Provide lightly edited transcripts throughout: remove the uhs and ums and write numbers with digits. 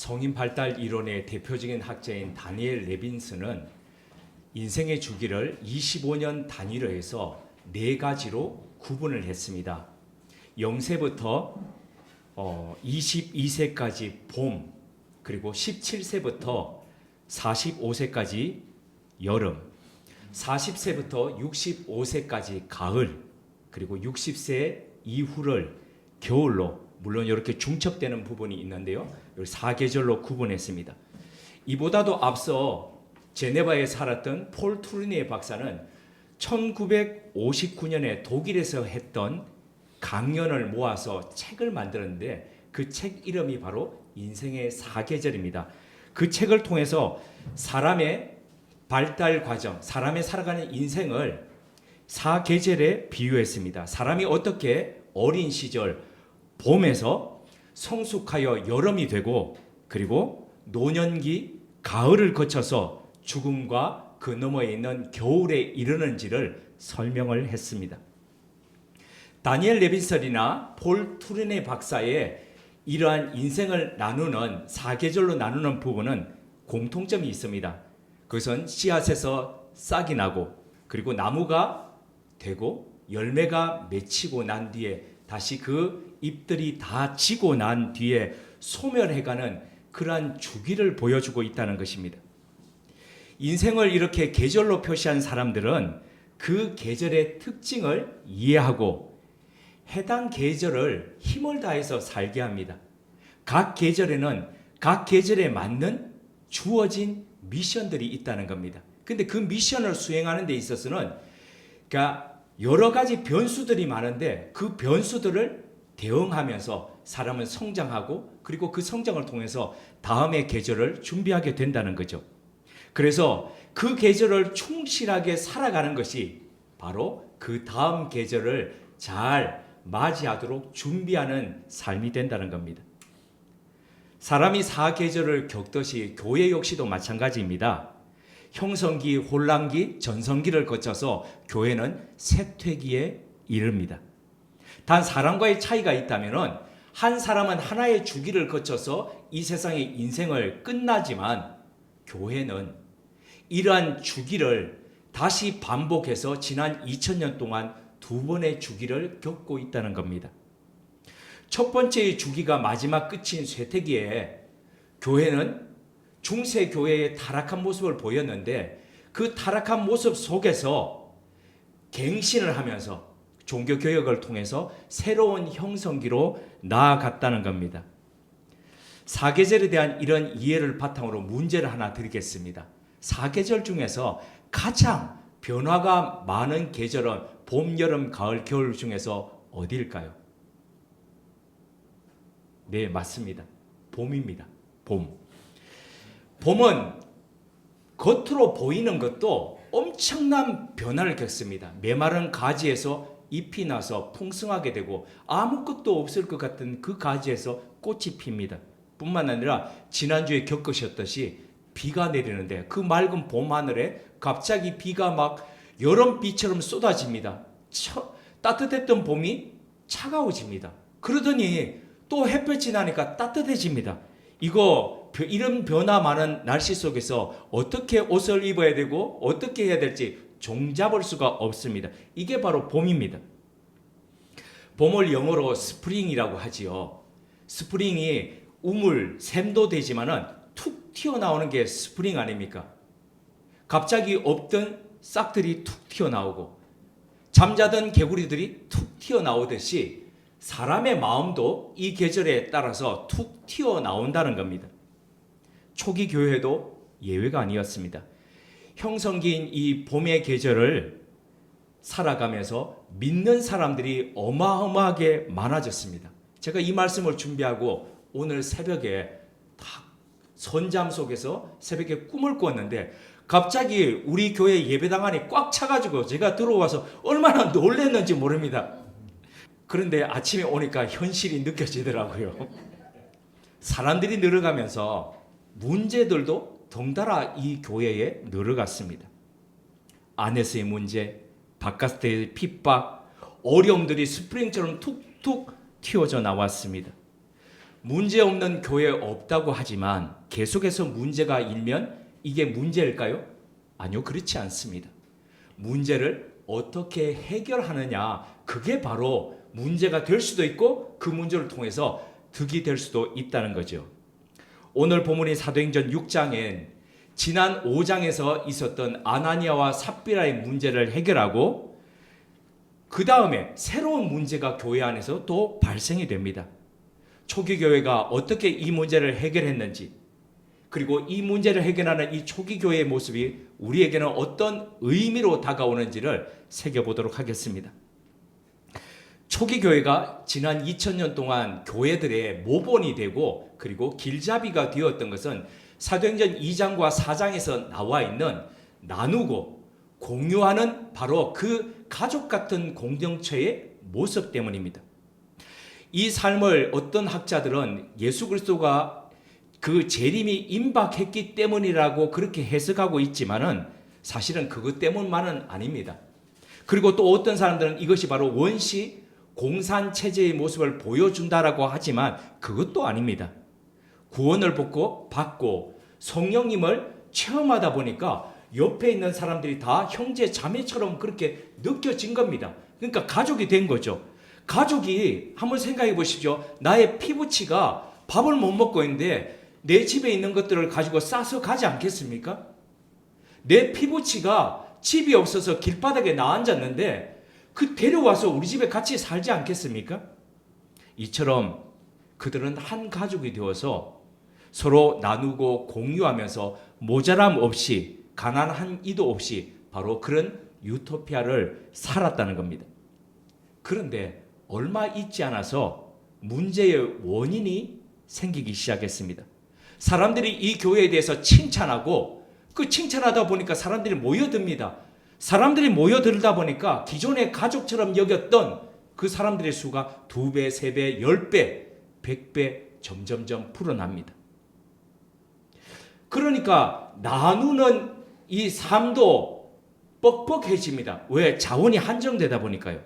성인 발달 이론의 대표적인 학자인 다니엘 레빈스는 인생의 주기를 25년 단위로 해서 4가지로 구분을 했습니다. 0세부터 22세까지 봄, 그리고 17세부터 45세까지 여름, 40세부터 65세까지 가을, 그리고 60세 이후를 겨울로, 물론 이렇게 중첩되는 부분이 있는데요. 4계절로 구분했습니다. 이보다도 앞서 제네바에 살았던 폴 투르니에 박사는 1959년에 독일에서 했던 강연을 모아서 책을 만들었는데 그 책 이름이 바로 인생의 4계절입니다. 그 책을 통해서 사람의 발달 과정, 사람의 살아가는 인생을 4계절에 비유했습니다. 사람이 어떻게 어린 시절 봄에서 성숙하여 여름이 되고, 그리고 노년기 가을을 거쳐서 죽음과 그 너머에 있는 겨울에 이르는지를 설명을 했습니다. 다니엘 레빈설이나 폴 투르네 박사의 이러한 인생을 나누는 4계절로 나누는 부분은 공통점이 있습니다. 그것은 씨앗에서 싹이 나고, 그리고 나무가 되고, 열매가 맺히고 난 뒤에 다시 그 잎들이 다 지고 난 뒤에 소멸해가는 그러한 주기를 보여주고 있다는 것입니다. 인생을 이렇게 계절로 표시한 사람들은 그 계절의 특징을 이해하고 해당 계절을 힘을 다해서 살게 합니다. 각 계절에는 각 계절에 맞는 주어진 미션들이 있다는 겁니다. 근데 그 미션을 수행하는 데 있어서는 여러 가지 변수들이 많은데 그 변수들을 대응하면서 사람은 성장하고, 그리고 그 성장을 통해서 다음의 계절을 준비하게 된다는 거죠. 그래서 그 계절을 충실하게 살아가는 것이 바로 그 다음 계절을 잘 맞이하도록 준비하는 삶이 된다는 겁니다. 사람이 4계절을 겪듯이 교회 역시도 마찬가지입니다. 형성기, 혼란기, 전성기를 거쳐서 교회는 쇠퇴기에 이릅니다. 단 사람과의 차이가 있다면 한 사람은 하나의 주기를 거쳐서 이 세상의 인생을 끝나지만 교회는 이러한 주기를 다시 반복해서 지난 2000년 동안 2번의 주기를 겪고 있다는 겁니다. 첫 번째의 주기가 마지막 끝인 쇠퇴기에 교회는 중세 교회의 타락한 모습을 보였는데 그 타락한 모습 속에서 갱신을 하면서 종교개혁을 통해서 새로운 형성기로 나아갔다는 겁니다. 4계절에 대한 이런 이해를 바탕으로 문제를 하나 드리겠습니다. 4계절 중에서 가장 변화가 많은 계절은 봄, 여름, 가을, 겨울 중에서 어디일까요? 네, 맞습니다. 봄입니다. 봄. 봄은 겉으로 보이는 것도 엄청난 변화를 겪습니다. 메마른 가지에서 잎이 나서 풍성하게 되고 아무것도 없을 것 같은 그 가지에서 꽃이 핍니다. 뿐만 아니라 지난주에 겪으셨듯이 비가 내리는데 그 맑은 봄 하늘에 갑자기 비가 막 여름비처럼 쏟아집니다. 따뜻했던 봄이 차가워집니다. 그러더니 또 햇볕이 나니까 따뜻해집니다. 이런 변화 많은 날씨 속에서 어떻게 옷을 입어야 되고 어떻게 해야 될지 종잡을 수가 없습니다. 이게 바로 봄입니다. 봄을 영어로 스프링이라고 하지요. 스프링이 샘도 되지만은 툭 튀어나오는 게 스프링 아닙니까? 갑자기 없던 싹들이 툭 튀어나오고 잠자던 개구리들이 툭 튀어나오듯이 사람의 마음도 이 계절에 따라서 툭 튀어나온다는 겁니다. 초기 교회도 예외가 아니었습니다. 형성기인 이 봄의 계절을 살아가면서 믿는 사람들이 어마어마하게 많아졌습니다. 제가 이 말씀을 준비하고 오늘 새벽에 선잠 속에서 새벽에 꿈을 꿨는데 갑자기 우리 교회 예배당 안이 꽉 차가지고 제가 들어와서 얼마나 놀랐는지 모릅니다. 그런데 아침에 오니까 현실이 느껴지더라고요. 사람들이 늘어가면서 문제들도 덩달아 이 교회에 늘어갔습니다. 안에서의 문제, 바깥의 핍박, 어려움들이 스프링처럼 툭툭 튀어져 나왔습니다. 문제 없는 교회 없다고 하지만 계속해서 문제가 일면 이게 문제일까요? 아니요, 그렇지 않습니다. 문제를 어떻게 해결하느냐, 그게 바로 문제가 될 수도 있고 그 문제를 통해서 득이 될 수도 있다는 거죠. 오늘 본문인 사도행전 6장엔 지난 5장에서 있었던 아나니아와 삽비라의 문제를 해결하고 그 다음에 새로운 문제가 교회 안에서 또 발생이 됩니다. 초기 교회가 어떻게 이 문제를 해결했는지, 그리고 이 문제를 해결하는 이 초기 교회의 모습이 우리에게는 어떤 의미로 다가오는지를 새겨보도록 하겠습니다. 초기 교회가 지난 2000년 동안 교회들의 모본이 되고 그리고 길잡이가 되었던 것은 사도행전 2장과 4장에서 나와 있는 나누고 공유하는 바로 그 가족 같은 공동체의 모습 때문입니다. 이 삶을 어떤 학자들은 예수 그리스도가 그 재림이 임박했기 때문이라고 그렇게 해석하고 있지만은 사실은 그것 때문만은 아닙니다. 그리고 또 어떤 사람들은 이것이 바로 원시 공산 체제의 모습을 보여준다라고 하지만 그것도 아닙니다. 구원을 받고 성령님을 체험하다 보니까 옆에 있는 사람들이 다 형제 자매처럼 그렇게 느껴진 겁니다. 그러니까 가족이 된 거죠. 가족이 한번 생각해 보십시오. 나의 피부치가 밥을 못 먹고 있는데 내 집에 있는 것들을 가지고 싸서 가지 않겠습니까? 내 피부치가 집이 없어서 길바닥에 나앉았는데 그 데려와서 우리 집에 같이 살지 않겠습니까? 이처럼 그들은 한 가족이 되어서 서로 나누고 공유하면서 모자람 없이 가난한 이도 없이 바로 그런 유토피아를 살았다는 겁니다. 그런데 얼마 있지 않아서 문제의 원인이 생기기 시작했습니다. 사람들이 이 교회에 대해서 칭찬하고 그 칭찬하다 보니까 사람들이 모여듭니다. 사람들이 모여들다 보니까 기존의 가족처럼 여겼던 그 사람들의 수가 2배, 3배, 10배, 100배 점점점 불어납니다. 그러니까 나누는 이 삶도 뻑뻑해집니다. 왜? 자원이 한정되다 보니까요.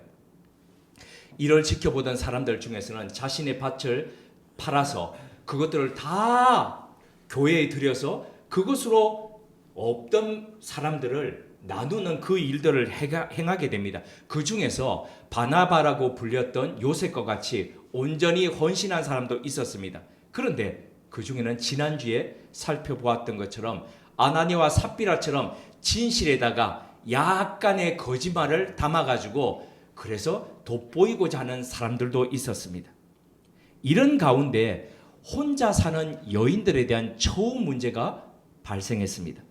이를 지켜보던 사람들 중에서는 자신의 밭을 팔아서 그것들을 다 교회에 들여서 그것으로 없던 사람들을 나누는 그 일들을 행하게 됩니다. 그 중에서 바나바라고 불렸던 요셉과 같이 온전히 헌신한 사람도 있었습니다. 그런데 그 중에는 지난주에 살펴보았던 것처럼 아나니아와 삽비라처럼 진실에다가 약간의 거짓말을 담아가지고 그래서 돋보이고자 하는 사람들도 있었습니다. 이런 가운데 혼자 사는 여인들에 대한 처음 문제가 발생했습니다.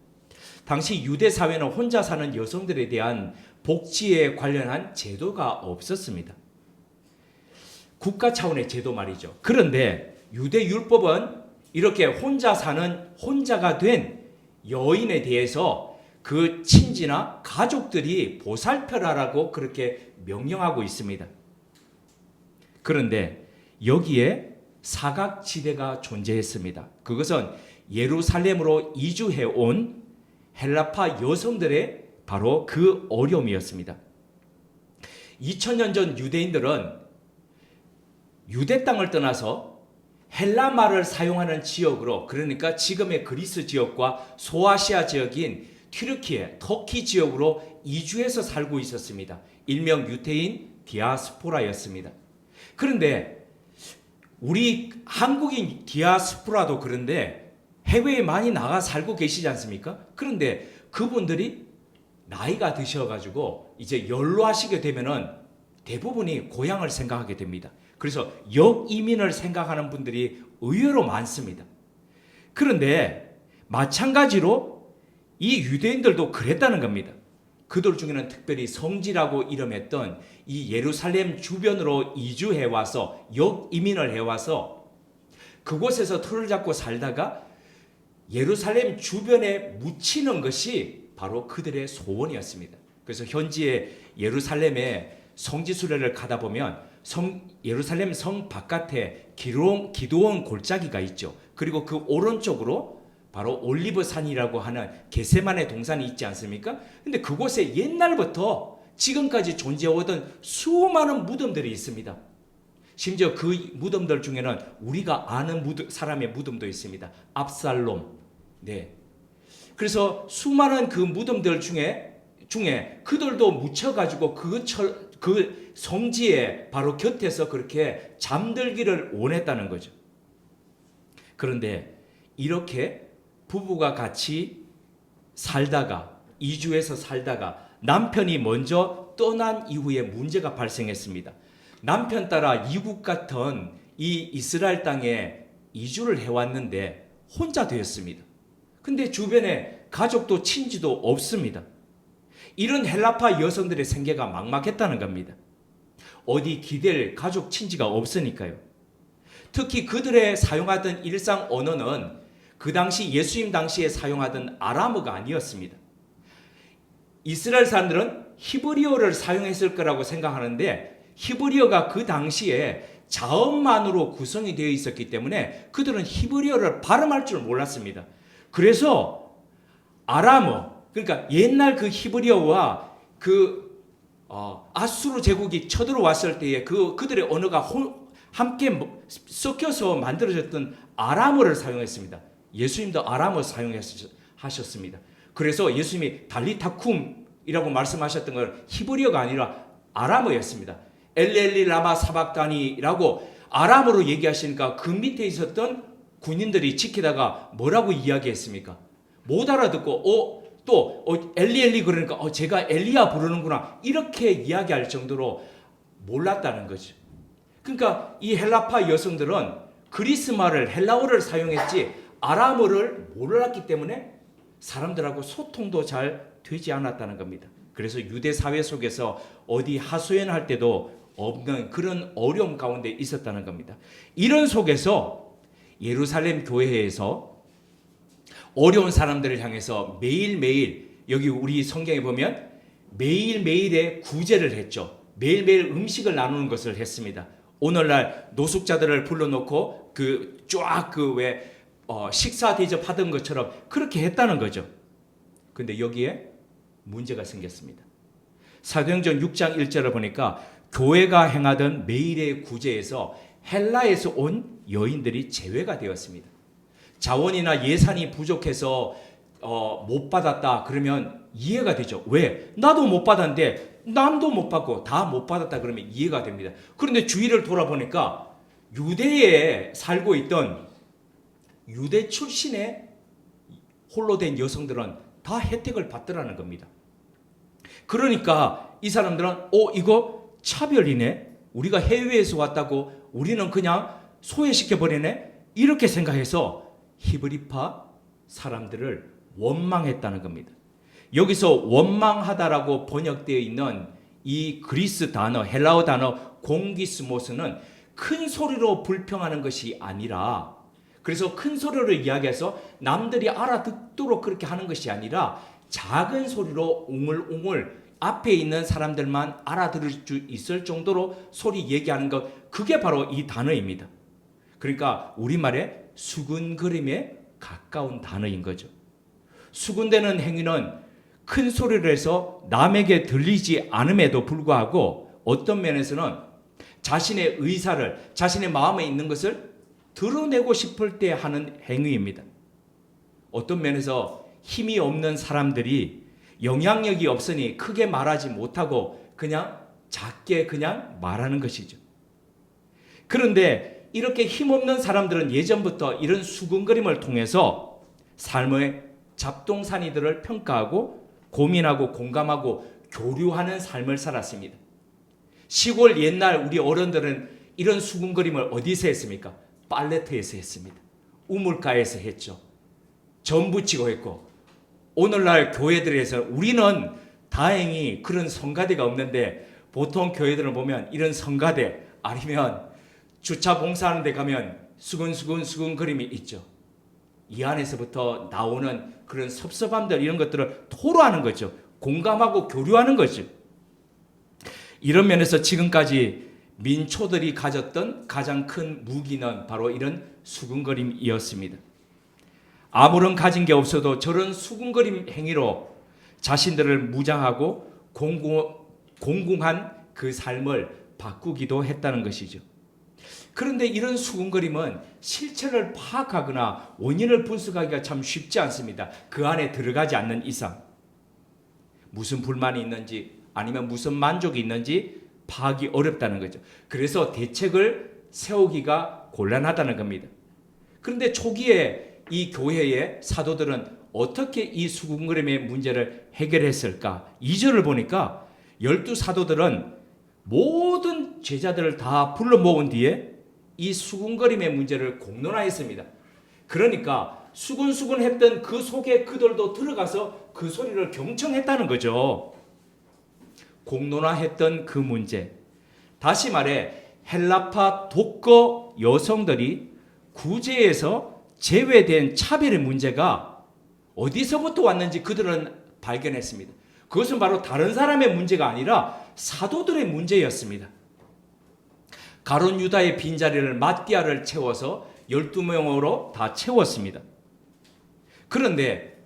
당시 유대 사회는 혼자 사는 여성들에 대한 복지에 관련한 제도가 없었습니다. 국가 차원의 제도 말이죠. 그런데 유대 율법은 이렇게 혼자가 된 여인에 대해서 그 친지나 가족들이 보살펴라라고 그렇게 명령하고 있습니다. 그런데 여기에 사각지대가 존재했습니다. 그것은 예루살렘으로 이주해 온 헬라파 여성들의 바로 그 어려움이었습니다. 2000년 전 유대인들은 유대 땅을 떠나서 헬라 말을 사용하는 지역으로, 그러니까 지금의 그리스 지역과 소아시아 지역인 튀르키예, 터키 지역으로 이주해서 살고 있었습니다. 일명 유태인 디아스포라였습니다. 그런데 우리 한국인 디아스포라도 그런데 해외에 많이 나가 살고 계시지 않습니까? 그런데 그분들이 나이가 드셔가지고 이제 연로하시게 되면은 대부분이 고향을 생각하게 됩니다. 그래서 역이민을 생각하는 분들이 의외로 많습니다. 그런데 마찬가지로 이 유대인들도 그랬다는 겁니다. 그들 중에는 특별히 성지라고 이름했던 이 예루살렘 주변으로 이주해와서 역이민을 해와서 그곳에서 틀을 잡고 살다가 예루살렘 주변에 묻히는 것이 바로 그들의 소원이었습니다. 그래서 현지의 예루살렘의 성지순례를 가다 보면 예루살렘 성 바깥에 기도원 골짜기가 있죠. 그리고 그 오른쪽으로 바로 올리브산이라고 하는 겟세마네 동산이 있지 않습니까? 근데 그곳에 옛날부터 지금까지 존재해오던 수많은 무덤들이 있습니다. 심지어 그 무덤들 중에는 우리가 아는 사람의 무덤도 있습니다. 압살롬. 네. 그래서 수많은 그 무덤들 중에 그들도 묻혀가지고 그 성지에 바로 곁에서 그렇게 잠들기를 원했다는 거죠. 그런데 이렇게 부부가 같이 살다가 이주해서 살다가 남편이 먼저 떠난 이후에 문제가 발생했습니다. 남편 따라 이국 같은 이 이스라엘 땅에 이주를 해왔는데 혼자 되었습니다. 근데 주변에 가족도 친지도 없습니다. 이런 헬라파 여성들의 생계가 막막했다는 겁니다. 어디 기댈 가족 친지가 없으니까요. 특히 그들의 사용하던 일상 언어는 그 당시 예수님 당시에 사용하던 아람어가 아니었습니다. 이스라엘 사람들은 히브리어를 사용했을 거라고 생각하는데 히브리어가 그 당시에 자음만으로 구성이 되어 있었기 때문에 그들은 히브리어를 발음할 줄 몰랐습니다. 그래서 아람어, 그러니까 옛날 그 히브리어와 그 아수르 제국이 쳐들어왔을 때에 그들의 언어가 함께 섞여서 만들어졌던 아람어를 사용했습니다. 예수님도 아람어 사용하셨습니다. 그래서 예수님이 달리타쿰이라고 말씀하셨던 건 히브리어가 아니라 아람어였습니다. 엘렐리 라마 사박다니라고 아람어로 얘기하시니까 그 밑에 있었던 군인들이 지키다가 뭐라고 이야기했습니까? 못 알아듣고 엘리 그러니까 제가 엘리야 부르는구나 이렇게 이야기할 정도로 몰랐다는 거죠. 그러니까 이 헬라파 여성들은 그리스 말을 헬라어를 사용했지 아람어를 몰랐기 때문에 사람들하고 소통도 잘 되지 않았다는 겁니다. 그래서 유대 사회 속에서 어디 하소연할 때도 없는 그런 어려움 가운데 있었다는 겁니다. 이런 속에서 예루살렘 교회에서 어려운 사람들을 향해서 매일매일 여기 우리 성경에 보면 매일매일의 구제를 했죠. 매일매일 음식을 나누는 것을 했습니다. 오늘날 노숙자들을 불러놓고 식사 대접하던 것처럼 그렇게 했다는 거죠. 근데 여기에 문제가 생겼습니다. 사도행전 6장 1절을 보니까 교회가 행하던 매일의 구제에서 헬라에서 온 여인들이 제외가 되었습니다. 자원이나 예산이 부족해서 못 받았다 그러면 이해가 되죠. 왜? 나도 못 받았는데 남도 못 받고 다 못 받았다 그러면 이해가 됩니다. 그런데 주위를 돌아보니까 유대에 살고 있던 유대 출신의 홀로 된 여성들은 다 혜택을 받더라는 겁니다. 그러니까 이 사람들은 이거 차별이네. 우리가 해외에서 왔다고 우리는 그냥 소외시켜버리네. 이렇게 생각해서 히브리파 사람들을 원망했다는 겁니다. 여기서 원망하다라고 번역되어 있는 이 그리스 단어, 헬라어 단어 공기스모스는 큰 소리로 불평하는 것이 아니라, 그래서 큰 소리로 이야기해서 남들이 알아듣도록 그렇게 하는 것이 아니라 작은 소리로 웅을웅을 앞에 있는 사람들만 알아들을 수 있을 정도로 소리 얘기하는 것, 그게 바로 이 단어입니다. 그러니까 우리말에 수군거림에 가까운 단어인 거죠. 수군대는 행위는 큰 소리를 해서 남에게 들리지 않음에도 불구하고 어떤 면에서는 자신의 의사를, 자신의 마음에 있는 것을 드러내고 싶을 때 하는 행위입니다. 어떤 면에서 힘이 없는 사람들이 영향력이 없으니 크게 말하지 못하고 그냥 작게 그냥 말하는 것이죠. 그런데 이렇게 힘없는 사람들은 예전부터 이런 수군거림을 통해서 삶의 잡동사니들을 평가하고 고민하고 공감하고 교류하는 삶을 살았습니다. 시골 옛날 우리 어른들은 이런 수군거림을 어디서 했습니까? 빨래터에서 했습니다. 우물가에서 했죠. 전 부치고 했고, 오늘날 교회들에서 우리는 다행히 그런 성가대가 없는데 보통 교회들을 보면 이런 성가대 아니면 주차 봉사하는 데 가면 수근수근거림이 있죠. 이 안에서부터 나오는 그런 섭섭함들 이런 것들을 토로하는 거죠. 공감하고 교류하는 거죠. 이런 면에서 지금까지 민초들이 가졌던 가장 큰 무기는 바로 이런 수군거림이었습니다. 아무런 가진 게 없어도 저런 수군거림 행위로 자신들을 무장하고 공공한 그 삶을 바꾸기도 했다는 것이죠. 그런데 이런 수군거림은 실체를 파악하거나 원인을 분석하기가 참 쉽지 않습니다. 그 안에 들어가지 않는 이상. 무슨 불만이 있는지 아니면 무슨 만족이 있는지 파악이 어렵다는 거죠. 그래서 대책을 세우기가 곤란하다는 겁니다. 그런데 초기에 이 교회의 사도들은 어떻게 이 수군거림의 문제를 해결했을까? 2절을 보니까 12사도들은 모든 제자들을 다 불러 모은 뒤에 이 수군거림의 문제를 공론화했습니다. 그러니까 수군수군했던 그 속에 그들도 들어가서 그 소리를 경청했다는 거죠. 공론화했던 그 문제. 다시 말해 헬라파 독거 여성들이 구제에서 제외된 차별의 문제가 어디서부터 왔는지 그들은 발견했습니다. 그것은 바로 다른 사람의 문제가 아니라 사도들의 문제였습니다. 가룟 유다의 빈자리를 마띠아를 채워서 12명으로 다 채웠습니다. 그런데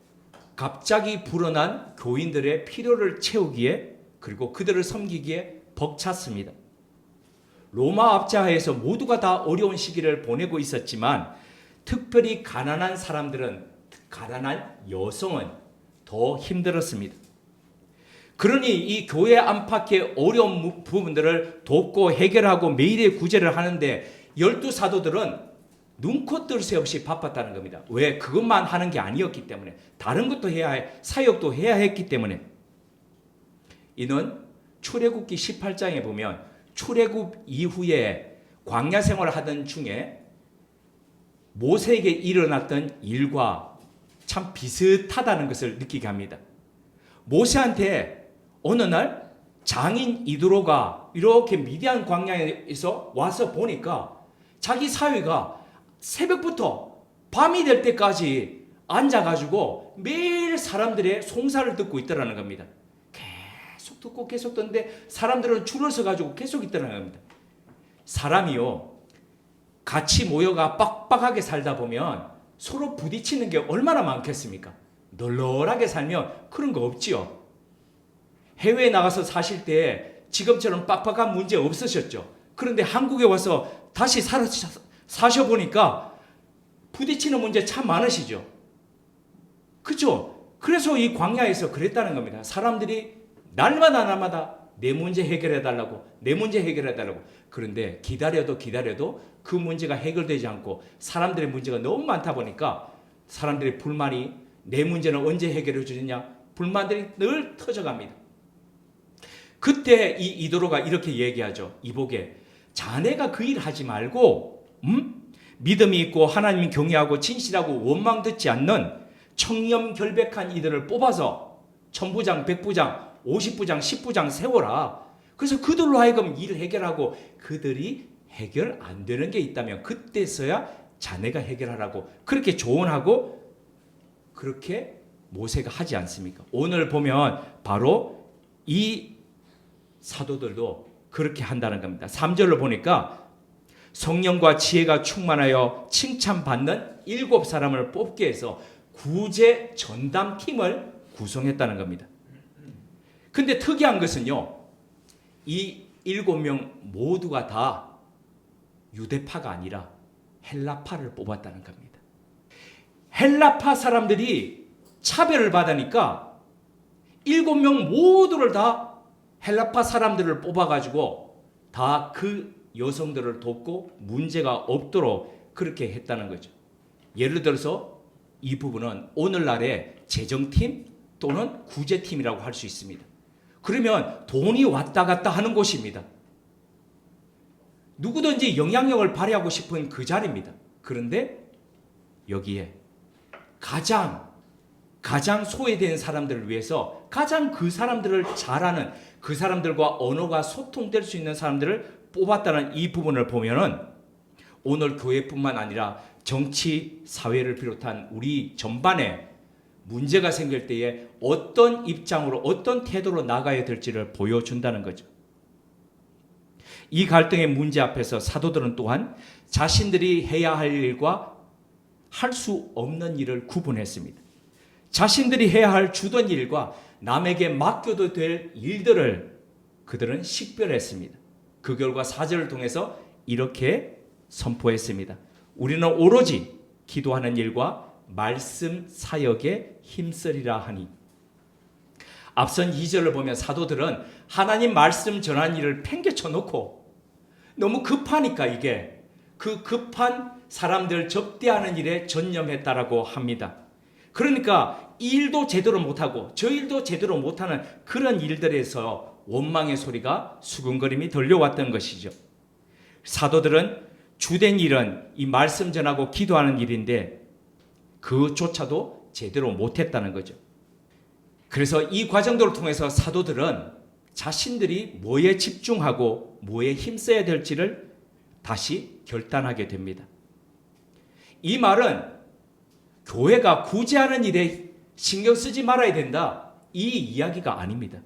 갑자기 불어난 교인들의 필요를 채우기에 그리고 그들을 섬기기에 벅찼습니다. 로마 압제하에서 모두가 다 어려운 시기를 보내고 있었지만 특별히 가난한 사람들은, 가난한 여성은 더 힘들었습니다. 그러니 이 교회 안팎의 어려운 부분들을 돕고 해결하고 매일의 구제를 하는데 12사도들은 눈코 뜰 새 없이 바빴다는 겁니다. 왜? 그것만 하는 게 아니었기 때문에. 다른 것도 해야 해, 사역도 해야 했기 때문에. 이는 출애굽기 18장에 보면 출애굽 이후에 광야 생활을 하던 중에 모세에게 일어났던 일과 참 비슷하다는 것을 느끼게 합니다. 모세한테 어느 날 장인 이드로가 이렇게 미디안 광야에서 와서 보니까 자기 사위가 새벽부터 밤이 될 때까지 앉아가지고 매일 사람들의 송사를 듣고 있더라는 겁니다. 계속 듣고 계속 듣는데 사람들은 줄을 서가지고 계속 있더라는 겁니다. 사람이요, 같이 모여가 빡빡하게 살다 보면 서로 부딪히는 게 얼마나 많겠습니까? 널널하게 살면 그런 거 없지요. 해외에 나가서 사실 때 지금처럼 빡빡한 문제 없으셨죠. 그런데 한국에 와서 다시 사셔보니까 부딪히는 문제 참 많으시죠. 그렇죠? 그래서 이 광야에서 그랬다는 겁니다. 사람들이 날마다 내 문제 해결해달라고, 내 문제 해결해달라고. 그런데 기다려도 그 문제가 해결되지 않고 사람들의 문제가 너무 많다 보니까 사람들의 불만이 내 문제는 언제 해결해 주느냐, 불만들이 늘 터져갑니다. 그때 이 이도로가 이렇게 얘기하죠. 이복에 자네가 그 일 하지 말고 믿음이 있고 하나님 경외하고 진실하고 원망 듣지 않는 청렴결백한 이들을 뽑아서 천부장, 백부장, 50부장, 10부장 세워라. 그래서 그들로 하여금 일을 해결하고 그들이 해결 안 되는 게 있다면 그때서야 자네가 해결하라고 그렇게 조언하고 그렇게 모세가 하지 않습니까? 오늘 보면 바로 이 사도들도 그렇게 한다는 겁니다. 3절로 보니까 성령과 지혜가 충만하여 칭찬받는 7사람을 뽑게 해서 구제 전담팀을 구성했다는 겁니다. 근데 특이한 것은요, 이 7명 모두가 다 유대파가 아니라 헬라파를 뽑았다는 겁니다. 헬라파 사람들이 차별을 받으니까 7명 모두를 다 헬라파 사람들을 뽑아가지고 다 그 여성들을 돕고 문제가 없도록 그렇게 했다는 거죠. 예를 들어서 이 부분은 오늘날의 재정팀 또는 구제팀이라고 할 수 있습니다. 그러면 돈이 왔다 갔다 하는 곳입니다. 누구든지 영향력을 발휘하고 싶은 그 자리입니다. 그런데 여기에 가장 소외된 사람들을 위해서 가장 그 사람들을 잘 아는 그 사람들과 언어가 소통될 수 있는 사람들을 뽑았다는 이 부분을 보면은 오늘 교회뿐만 아니라 정치, 사회를 비롯한 우리 전반에 문제가 생길 때에 어떤 입장으로 어떤 태도로 나가야 될지를 보여준다는 거죠. 이 갈등의 문제 앞에서 사도들은 또한 자신들이 해야 할 일과 할 수 없는 일을 구분했습니다. 자신들이 해야 할 주던 일과 남에게 맡겨도 될 일들을 그들은 식별했습니다. 그 결과 4절을 통해서 이렇게 선포했습니다. 우리는 오로지 기도하는 일과 말씀 사역에 힘쓰리라 하니. 앞선 2절을 보면 사도들은 하나님 말씀 전하는 일을 팽개쳐 놓고 너무 급하니까 이게 그 급한 사람들 접대하는 일에 전념했다라고 합니다. 그러니까 이 일도 제대로 못하고 저 일도 제대로 못하는 그런 일들에서 원망의 소리가 수근거림이 들려왔던 것이죠. 사도들은 주된 일은 이 말씀 전하고 기도하는 일인데 그조차도 제대로 못했다는 거죠. 그래서 이 과정들을 통해서 사도들은 자신들이 뭐에 집중하고 뭐에 힘써야 될지를 다시 결단하게 됩니다. 이 말은 교회가 구제하는 일에 신경 쓰지 말아야 된다, 이 이야기가 아닙니다.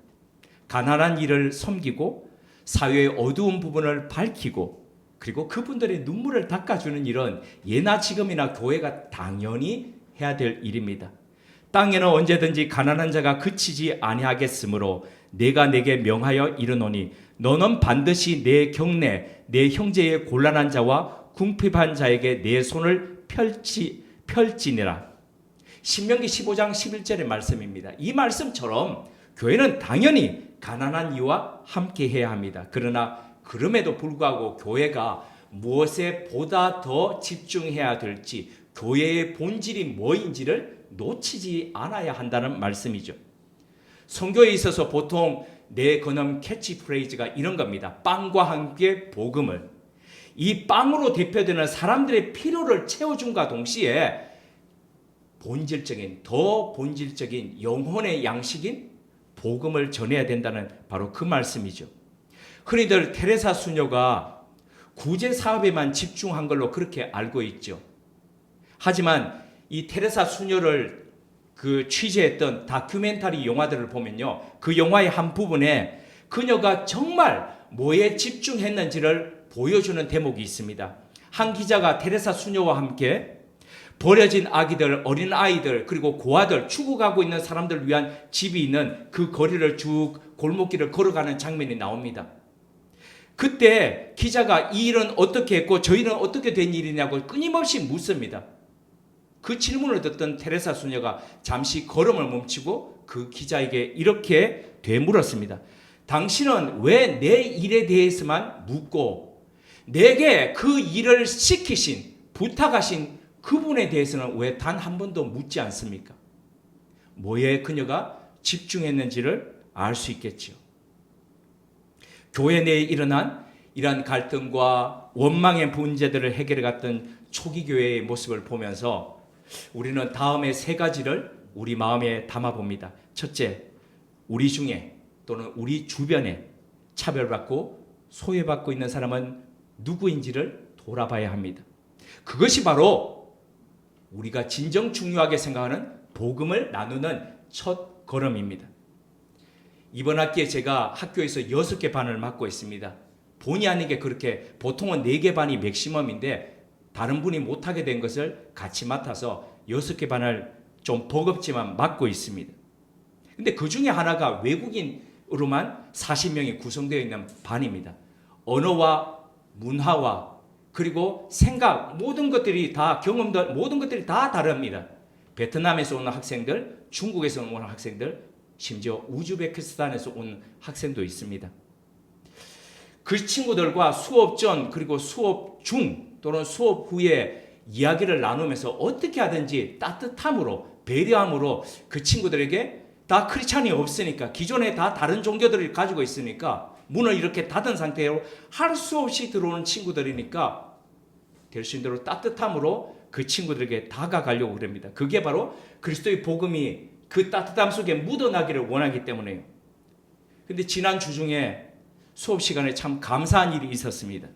가난한 일을 섬기고 사회의 어두운 부분을 밝히고 그리고 그분들의 눈물을 닦아주는 일은 예나 지금이나 교회가 당연히 해야 될 일입니다. 땅에는 언제든지 가난한 자가 그치지 아니하겠으므로 내가 내게 명하여 이르노니 너는 반드시 내 경내 내 형제의 곤란한 자와 궁핍한 자에게 내 손을 펼지니라. 신명기 15장 11절의 말씀입니다. 이 말씀처럼 교회는 당연히 가난한 이와 함께 해야 합니다. 그러나 그럼에도 불구하고 교회가 무엇에 보다 더 집중해야 될지, 교회의 본질이 뭐인지를 놓치지 않아야 한다는 말씀이죠. 선교에 있어서 보통 내 건음 캐치프레이즈가 이런 겁니다. 빵과 함께 복음을. 이 빵으로 대표되는 사람들의 필요를 채워준과 동시에 더 본질적인 영혼의 양식인 복음을 전해야 된다는 바로 그 말씀이죠. 흔히들 테레사 수녀가 구제 사업에만 집중한 걸로 그렇게 알고 있죠. 하지만 이 테레사 수녀를 취재했던 다큐멘터리 영화들을 보면요, 그 영화의 한 부분에 그녀가 정말 뭐에 집중했는지를 보여주는 대목이 있습니다. 한 기자가 테레사 수녀와 함께 버려진 아기들, 어린 아이들, 그리고 고아들, 죽어가고 있는 사람들을 위한 집이 있는 그 거리를 쭉 골목길을 걸어가는 장면이 나옵니다. 그때 기자가 이 일은 어떻게 했고 저 일은 어떻게 된 일이냐고 끊임없이 묻습니다. 그 질문을 듣던 테레사 수녀가 잠시 걸음을 멈추고 그 기자에게 이렇게 되물었습니다. 당신은 왜 내 일에 대해서만 묻고 내게 그 일을 시키신, 부탁하신 그분에 대해서는 왜 단 한 번도 묻지 않습니까? 뭐에 그녀가 집중했는지를 알 수 있겠죠. 교회 내에 일어난 이러한 갈등과 원망의 문제들을 해결해 갔던 초기 교회의 모습을 보면서 우리는 다음에 세 가지를 우리 마음에 담아봅니다. 첫째, 우리 중에 또는 우리 주변에 차별받고 소외받고 있는 사람은 누구인지를 돌아봐야 합니다. 그것이 바로 우리가 진정 중요하게 생각하는 복음을 나누는 첫 걸음입니다. 이번 학기에 제가 학교에서 6개 반을 맡고 있습니다. 본의 아니게 그렇게 보통은 4개 반이 맥시멈인데 다른 분이 못하게 된 것을 같이 맡아서 6개 반을 좀 버겁지만 맡고 있습니다. 근데 그 중에 하나가 외국인으로만 40명이 구성되어 있는 반입니다. 언어와 문화와 그리고 생각, 모든 것들이 다 경험들, 모든 것들이 다 다릅니다. 베트남에서 오는 학생들, 중국에서 오는 학생들, 심지어 우즈베키스탄에서 온 학생도 있습니다. 그 친구들과 수업 전 그리고 수업 중 또는 수업 후에 이야기를 나누면서 어떻게 하든지 따뜻함으로, 배려함으로 그 친구들에게 다 크리스찬이 없으니까, 기존에 다 다른 종교들을 가지고 있으니까, 문을 이렇게 닫은 상태로 할 수 없이 들어오는 친구들이니까 될 수 있는 대로 따뜻함으로 그 친구들에게 다가가려고 그럽니다. 그게 바로 그리스도의 복음이 그 따뜻함 속에 묻어나기를 원하기 때문에요. 근데 지난 주 중에 수업 시간에 참 감사한 일이 있었습니다.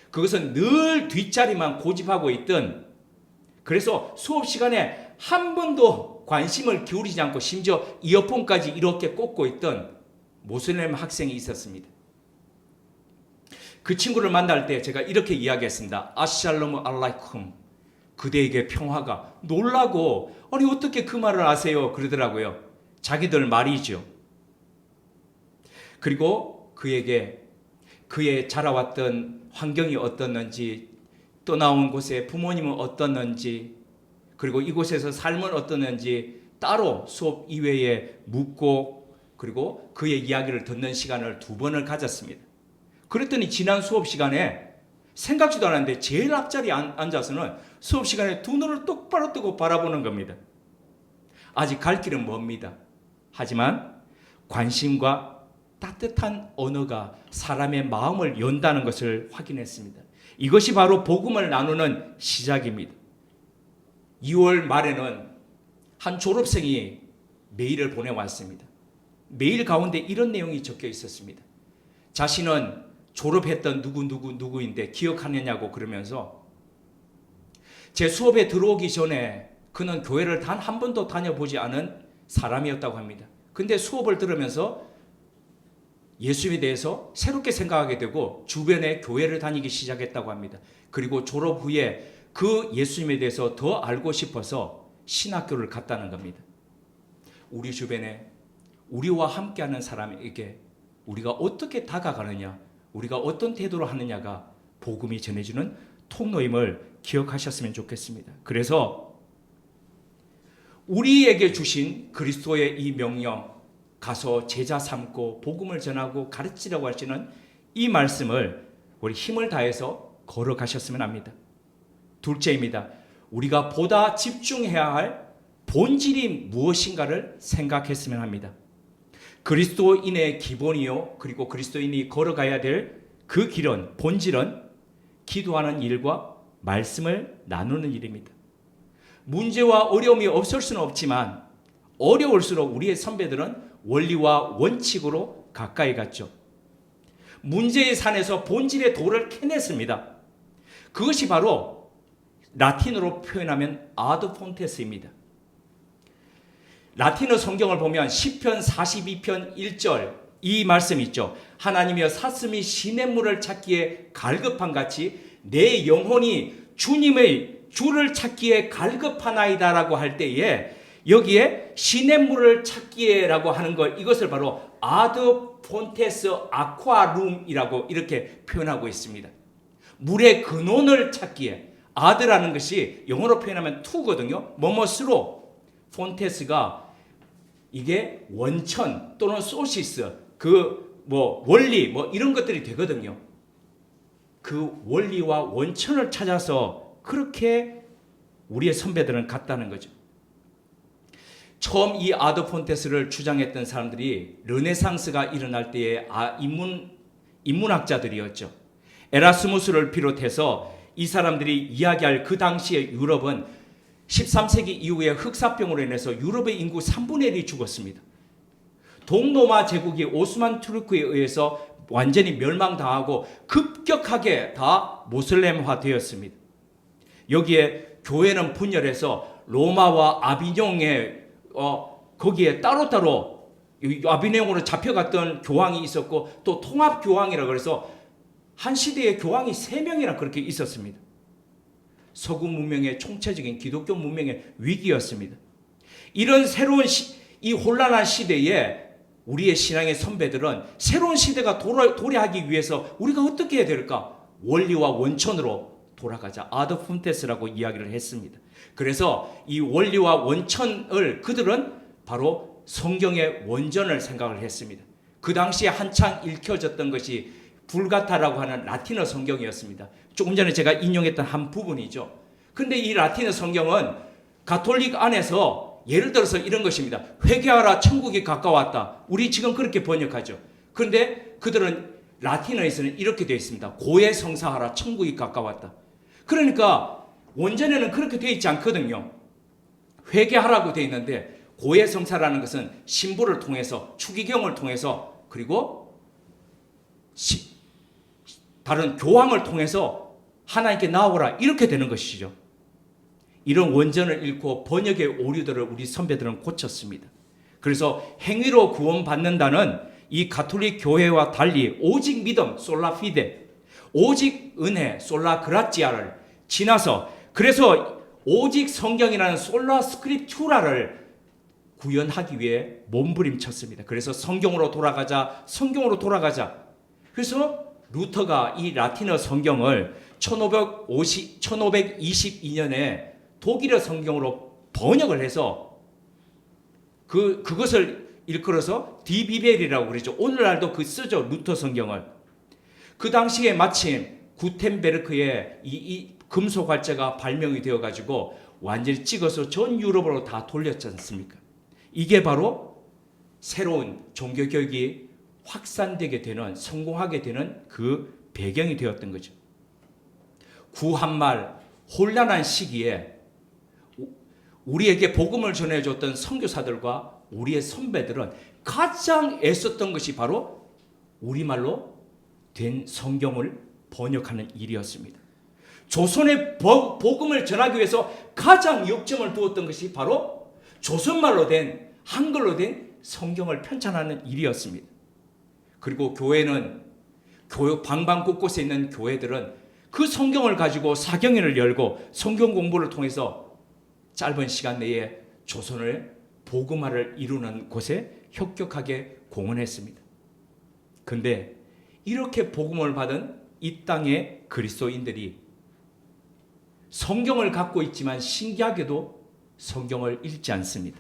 그것은 늘 뒷자리만 고집하고 있던, 그래서 수업 시간에 한 번도 관심을 기울이지 않고 심지어 이어폰까지 이렇게 꽂고 있던 모슬렘 학생이 있었습니다. 그 친구를 만날 때 제가 이렇게 이야기했습니다. 아샬롬 알라이쿰, 그대에게 평화가. 놀라고, 아니 어떻게 그 말을 아세요? 그러더라고요. 자기들 말이죠. 그리고 그에게 그의 자라왔던 환경이 어떻는지, 떠나온 곳에 부모님은 어떻는지, 그리고 이곳에서 삶은 어떻는지 따로 수업 이외에 묻고, 그리고 그의 이야기를 듣는 시간을 2번을 가졌습니다. 그랬더니 지난 수업 시간에 생각지도 않았는데 제일 앞자리에 앉아서는 수업 시간에 두 눈을 똑바로 뜨고 바라보는 겁니다. 아직 갈 길은 멉니다. 하지만 관심과 따뜻한 언어가 사람의 마음을 연다는 것을 확인했습니다. 이것이 바로 복음을 나누는 시작입니다. 2월 말에는 한 졸업생이 메일을 보내왔습니다. 메일 가운데 이런 내용이 적혀 있었습니다. 자신은 졸업했던 누구인데 기억하느냐고 그러면서 제 수업에 들어오기 전에 그는 교회를 단 한 번도 다녀보지 않은 사람이었다고 합니다. 근데 수업을 들으면서 예수님에 대해서 새롭게 생각하게 되고 주변에 교회를 다니기 시작했다고 합니다. 그리고 졸업 후에 그 예수님에 대해서 더 알고 싶어서 신학교를 갔다는 겁니다. 우리 주변에 우리와 함께하는 사람에게 우리가 어떻게 다가가느냐, 우리가 어떤 태도로 하느냐가 복음이 전해주는 통로임을 기억하셨으면 좋겠습니다. 그래서 우리에게 주신 그리스도의 이 명령, 가서 제자 삼고 복음을 전하고 가르치라고 하시는 이 말씀을 우리 힘을 다해서 걸어가셨으면 합니다. 둘째입니다. 우리가 보다 집중해야 할 본질이 무엇인가를 생각했으면 합니다. 그리스도인의 기본이요, 그리고 그리스도인이 걸어가야 될 그 길은, 본질은 기도하는 일과 말씀을 나누는 일입니다. 문제와 어려움이 없을 수는 없지만 어려울수록 우리의 선배들은 원리와 원칙으로 가까이 갔죠. 문제의 산에서 본질의 돌을 캐냈습니다. 그것이 바로 라틴어로 표현하면 아드 폰테스입니다. 라틴어 성경을 보면 시편 42편 1절 이 말씀이 있죠. 하나님이여 사슴이 시냇물을 찾기에 갈급한 같이 내 영혼이 주님의 주를 찾기에 갈급하나이다 라고 할 때에 여기에 시냇물을 찾기에라고 하는 걸, 이것을 바로 아드 폰테스 아쿠아룸이라고 이렇게 표현하고 있습니다. 물의 근원을 찾기에, 아드라는 것이 영어로 표현하면 to거든요. 뭐뭐스로, 폰테스가 이게 원천 또는 소시스, 원리 이런 것들이 되거든요. 그 원리와 원천을 찾아서 그렇게 우리의 선배들은 갔다는 거죠. 처음 이 아드 폰테스를 주장했던 사람들이 르네상스가 일어날 때의 인문학자들이었죠. 에라스무스를 비롯해서 이 사람들이 이야기할 그 당시의 유럽은 13세기 이후에 흑사병으로 인해서 유럽의 인구 3분의 1이 죽었습니다. 동로마 제국이 오스만 투르크에 의해서 완전히 멸망당하고 급격하게 다 모슬렘화 되었습니다. 여기에 교회는 분열해서 로마와 아비뇽에 거기에 따로따로 아비뇽으로 잡혀갔던 교황이 있었고, 또 통합교황이라고 그래서 한 시대에 교황이 3명이나 그렇게 있었습니다. 서구 문명의 총체적인 기독교 문명의 위기였습니다. 이런 새로운 이 혼란한 시대에 우리의 신앙의 선배들은 새로운 시대가 도래하기 위해서 우리가 어떻게 해야 될까? 원리와 원천으로 돌아가자. 아드 폰테스라고 이야기를 했습니다. 그래서 이 원리와 원천을 그들은 바로 성경의 원전을 생각을 했습니다. 그 당시에 한창 읽혀졌던 것이 불가타라고 하는 라틴어 성경이었습니다. 조금 전에 제가 인용했던 한 부분이죠. 근데 이 라틴어 성경은 가톨릭 안에서 예를 들어서 이런 것입니다. 회개하라, 천국이 가까웠다. 우리 지금 그렇게 번역하죠. 그런데 그들은 라틴어에서는 이렇게 되어 있습니다. 고해 성사하라, 천국이 가까웠다. 그러니까 원전에는 그렇게 되어 있지 않거든요. 회개하라고 되어 있는데 고해 성사라는 것은 신부를 통해서, 추기경을 통해서, 그리고 다른 교황을 통해서 하나님께 나오라, 이렇게 되는 것이죠. 이런 원전을 잃고 번역의 오류들을 우리 선배들은 고쳤습니다. 그래서 행위로 구원받는다는 이 가톨릭 교회와 달리 오직 믿음, 솔라 피데, 오직 은혜, 솔라 그라치아를 지나서, 그래서 오직 성경이라는 솔라 스크립투라를 구현하기 위해 몸부림쳤습니다. 그래서 성경으로 돌아가자, 성경으로 돌아가자. 그래서 루터가 이 라틴어 성경을 1522년에 독일어 성경으로 번역을 해서 그것을 일컬어서 디비벨이라고 그러죠. 오늘날도 그 쓰죠. 루터 성경을. 그 당시에 마침 구텐베르크의 이 금속 활자가 발명이 되어 가지고 완전히 찍어서 전 유럽으로 다 돌렸지 않습니까? 이게 바로 새로운 종교 교육이 확산되게 되는, 성공하게 되는 그 배경이 되었던 거죠. 구한말 혼란한 시기에 우리에게 복음을 전해줬던 선교사들과 우리의 선배들은 가장 애썼던 것이 바로 우리말로 된 성경을 번역하는 일이었습니다. 조선의 복음을 전하기 위해서 가장 역점을 두었던 것이 바로 조선말로 된, 한글로 된 성경을 편찬하는 일이었습니다. 그리고 교회는 방방 곳곳에 있는 교회들은 그 성경을 가지고 사경회를 열고 성경 공부를 통해서 짧은 시간 내에 조선을 복음화를 이루는 곳에 혁혁하게 공헌했습니다. 그런데 이렇게 복음을 받은 이 땅의 그리스도인들이 성경을 갖고 있지만 신기하게도 성경을 읽지 않습니다.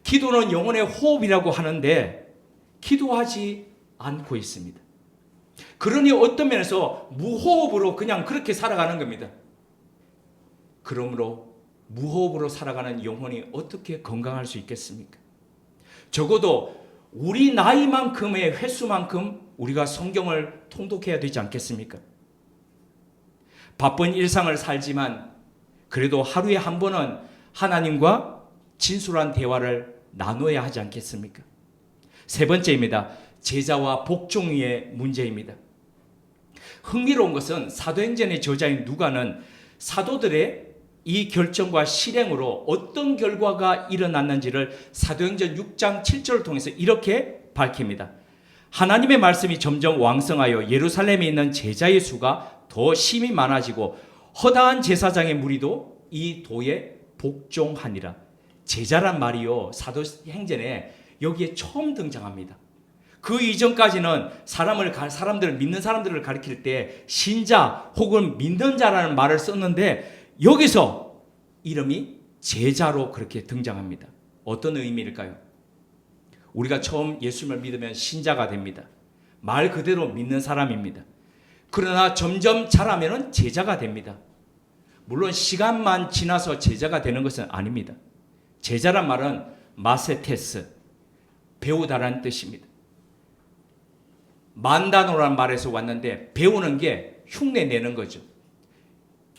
기도는 영혼의 호흡이라고 하는데 기도하지 않고 있습니다. 그러니 어떤 면에서 무호흡으로 그냥 그렇게 살아가는 겁니다. 그러므로 무호흡으로 살아가는 영혼이 어떻게 건강할 수 있겠습니까? 적어도 우리 나이만큼의 횟수만큼 우리가 성경을 통독해야 되지 않겠습니까? 바쁜 일상을 살지만 그래도 하루에 한 번은 하나님과 진솔한 대화를 나눠야 하지 않겠습니까? 세 번째입니다. 제자와 복종의 문제입니다. 흥미로운 것은 사도행전의 저자인 누가는 사도들의 이 결정과 실행으로 어떤 결과가 일어났는지를 사도행전 6장 7절을 통해서 이렇게 밝힙니다. 하나님의 말씀이 점점 왕성하여 예루살렘에 있는 제자의 수가 더 심히 많아지고 허다한 제사장의 무리도 이 도에 복종하니라. 제자란 말이요, 사도행전에 여기에 처음 등장합니다. 그 이전까지는 사람들을 믿는 사람들을 가리킬 때 신자 혹은 믿는 자라는 말을 썼는데 여기서 이름이 제자로 그렇게 등장합니다. 어떤 의미일까요? 우리가 처음 예수님을 믿으면 신자가 됩니다. 말 그대로 믿는 사람입니다. 그러나 점점 자라면 제자가 됩니다. 물론 시간만 지나서 제자가 되는 것은 아닙니다. 제자란 말은 마세테스, 배우다라는 뜻입니다. 만다노라는 말에서 왔는데 배우는 게 흉내 내는 거죠.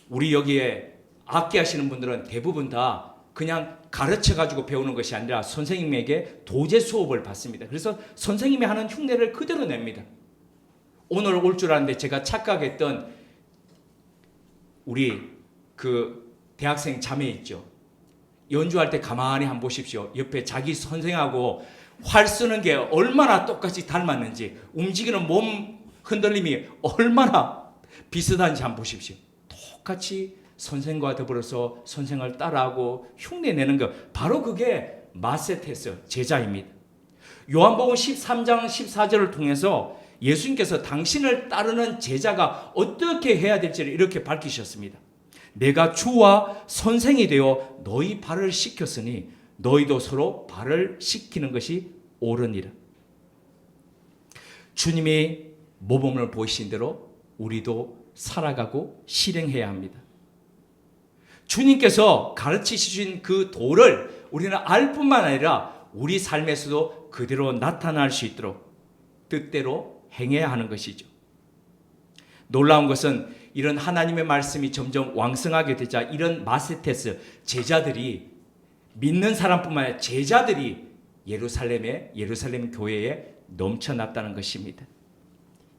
우리 여기에 악기 하시는 분들은 대부분 다 그냥 가르쳐가지고 배우는 것이 아니라 선생님에게 도제 수업을 받습니다. 그래서 선생님이 하는 흉내를 그대로 냅니다. 오늘 올 줄 알았는데 제가 착각했던 우리 그 대학생 자매 있죠. 연주할 때 가만히 한번 보십시오. 옆에 자기 선생하고 활 쓰는 게 얼마나 똑같이 닮았는지, 움직이는 몸 흔들림이 얼마나 비슷한지 한번 보십시오. 똑같이 선생과 더불어서 선생을 따라하고 흉내내는 것, 바로 그게 마세테스, 제자입니다. 요한복음 13장 14절을 통해서 예수님께서 당신을 따르는 제자가 어떻게 해야 될지를 이렇게 밝히셨습니다. 내가 주와 선생이 되어 너희 발을 씻겼으니 너희도 서로 발을 씻기는 것이 옳으니라. 주님이 모범을 보이신 대로 우리도 살아가고 실행해야 합니다. 주님께서 가르치신 그 도를 우리는 알 뿐만 아니라 우리 삶에서도 그대로 나타날 수 있도록 뜻대로 행해야 하는 것이죠. 놀라운 것은 이런 하나님의 말씀이 점점 왕성하게 되자 이런 마세테스 제자들이, 믿는 사람뿐만 아니라 제자들이 예루살렘 교회에 넘쳐났다는 것입니다.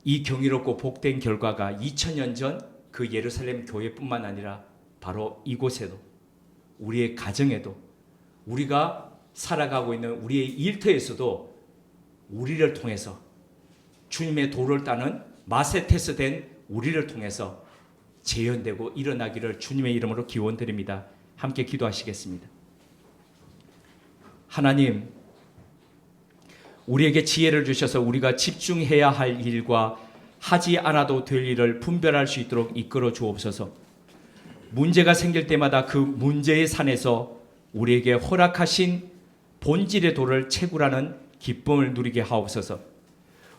이 경이롭고 복된 결과가 2000년 전 그 예루살렘 교회뿐만 아니라 바로 이곳에도, 우리의 가정에도, 우리가 살아가고 있는 우리의 일터에서도 우리를 통해서, 주님의 도를 따는 마세테스 된 우리를 통해서 재현되고 일어나기를 주님의 이름으로 기원드립니다. 함께 기도하시겠습니다. 하나님, 우리에게 지혜를 주셔서 우리가 집중해야 할 일과 하지 않아도 될 일을 분별할 수 있도록 이끌어 주옵소서. 문제가 생길 때마다 그 문제의 산에서 우리에게 허락하신 본질의 도를 채굴하는 기쁨을 누리게 하옵소서.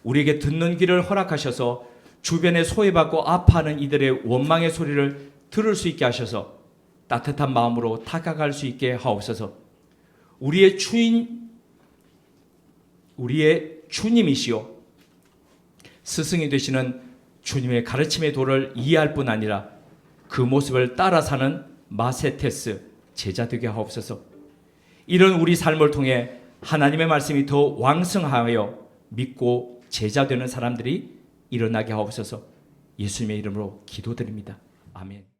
우리에게 듣는 길을 허락하셔서 주변에 소외받고 아파하는 이들의 원망의 소리를 들을 수 있게 하셔서 따뜻한 마음으로 다가갈 수 있게 하옵소서. 우리의 주님이시요 스승이 되시는 주님의 가르침의 도를 이해할 뿐 아니라 그 모습을 따라 사는 마세테스 제자 되게 하옵소서. 이런 우리 삶을 통해 하나님의 말씀이 더 왕성하여 믿고 제자 되는 사람들이 일어나게 하옵소서. 예수님의 이름으로 기도드립니다. 아멘.